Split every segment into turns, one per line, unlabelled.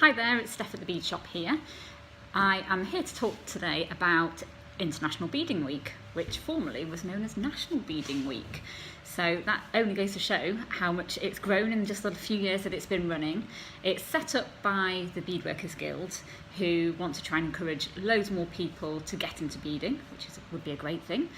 Hi there, it's Steph at the Bead Shop here. I am here to talk today about International Beading Week, which formerly was known as National Beading Week. So that only goes to show how much it's grown in just the few years that it's been running. It's set up by the Beadworkers Guild, who want to try and encourage loads more people to get into beading, which would be a great thing.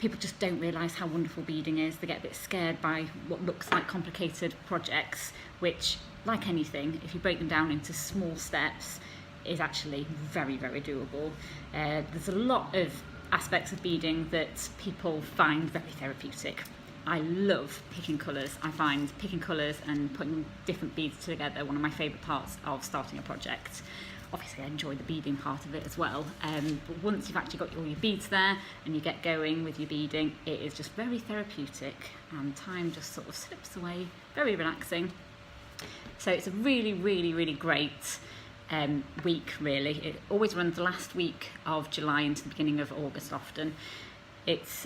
People just don't realise how wonderful beading is. They get a bit scared by what looks like complicated projects, which, like anything, if you break them down into small steps, is actually very, very doable. There's a lot of aspects of beading that people find very therapeutic. I love picking colours. I find picking colours and putting different beads together one of my favourite parts of starting a project. Obviously I enjoy the beading part of it as well, but once you've actually got all your beads there and you get going with your beading, it is just very therapeutic and time just sort of slips away, very relaxing. So it's a really, really, really great week really. It always runs the last week of July into the beginning of August often. It's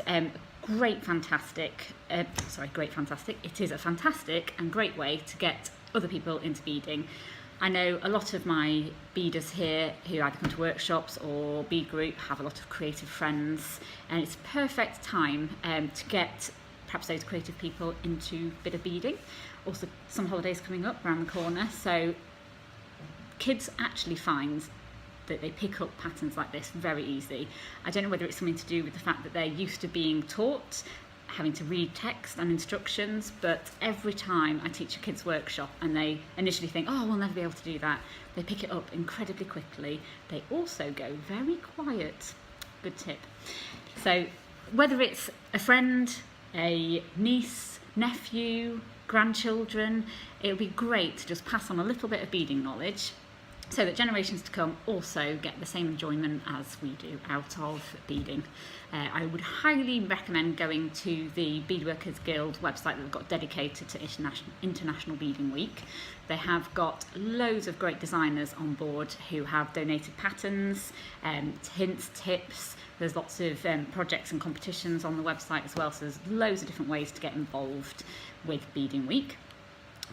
great, fantastic. It is a fantastic and great way to get other people into beading. I know a lot of my beaders here who either come to workshops or bead group have a lot of creative friends, and it's a perfect time to get perhaps those creative people into a bit of beading. Also, some holidays coming up around the corner, so kids actually find that they pick up patterns like this very easy. I don't know whether it's something to do with the fact that they're used to being taught, having to read text and instructions, but every time I teach a kids workshop and they initially think, oh, we'll never be able to do that, they pick it up incredibly quickly. They also go very quiet. Good tip. So whether it's a friend, a niece, nephew, grandchildren, it would be great to just pass on a little bit of beading knowledge so that generations to come also get the same enjoyment as we do out of beading. I would highly recommend going to the Beadworkers Guild website that they've got dedicated to International Beading Week. They have got loads of great designers on board who have donated patterns, hints, tips. There's lots of projects and competitions on the website as well, so there's loads of different ways to get involved with Beading Week.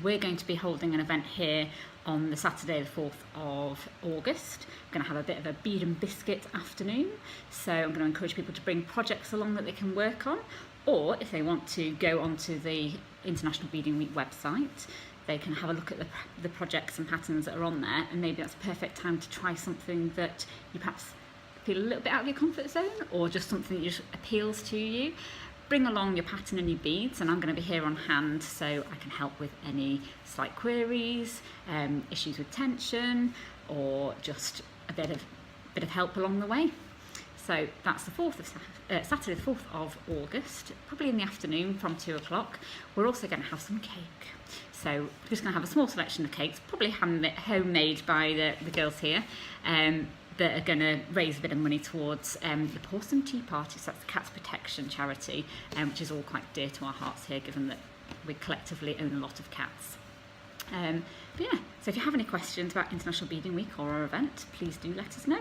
We're going to be holding an event here on the Saturday the 4th of August. We're going to have a bit of a bead and biscuit afternoon, so I'm going to encourage people to bring projects along that they can work on, or if they want to go onto the International Beading Week website, they can have a look at the projects and patterns that are on there, and maybe that's a perfect time to try something that you perhaps feel a little bit out of your comfort zone, or just something that just appeals to you. Bring along your pattern and your beads, and I'm going to be here on hand so I can help with any slight queries, issues with tension, or just a bit of help along the way. So that's the Saturday the 4th of August, probably in the afternoon from 2 o'clock. We're also going to have some cake. So we're just going to have a small selection of cakes, probably homemade by the girls here, that are going to raise a bit of money towards the Porcelain Tea Party, so that's the Cats Protection charity, which is all quite dear to our hearts here, given that we collectively own a lot of cats. But yeah, so if you have any questions about International Beading Week or our event, please do let us know.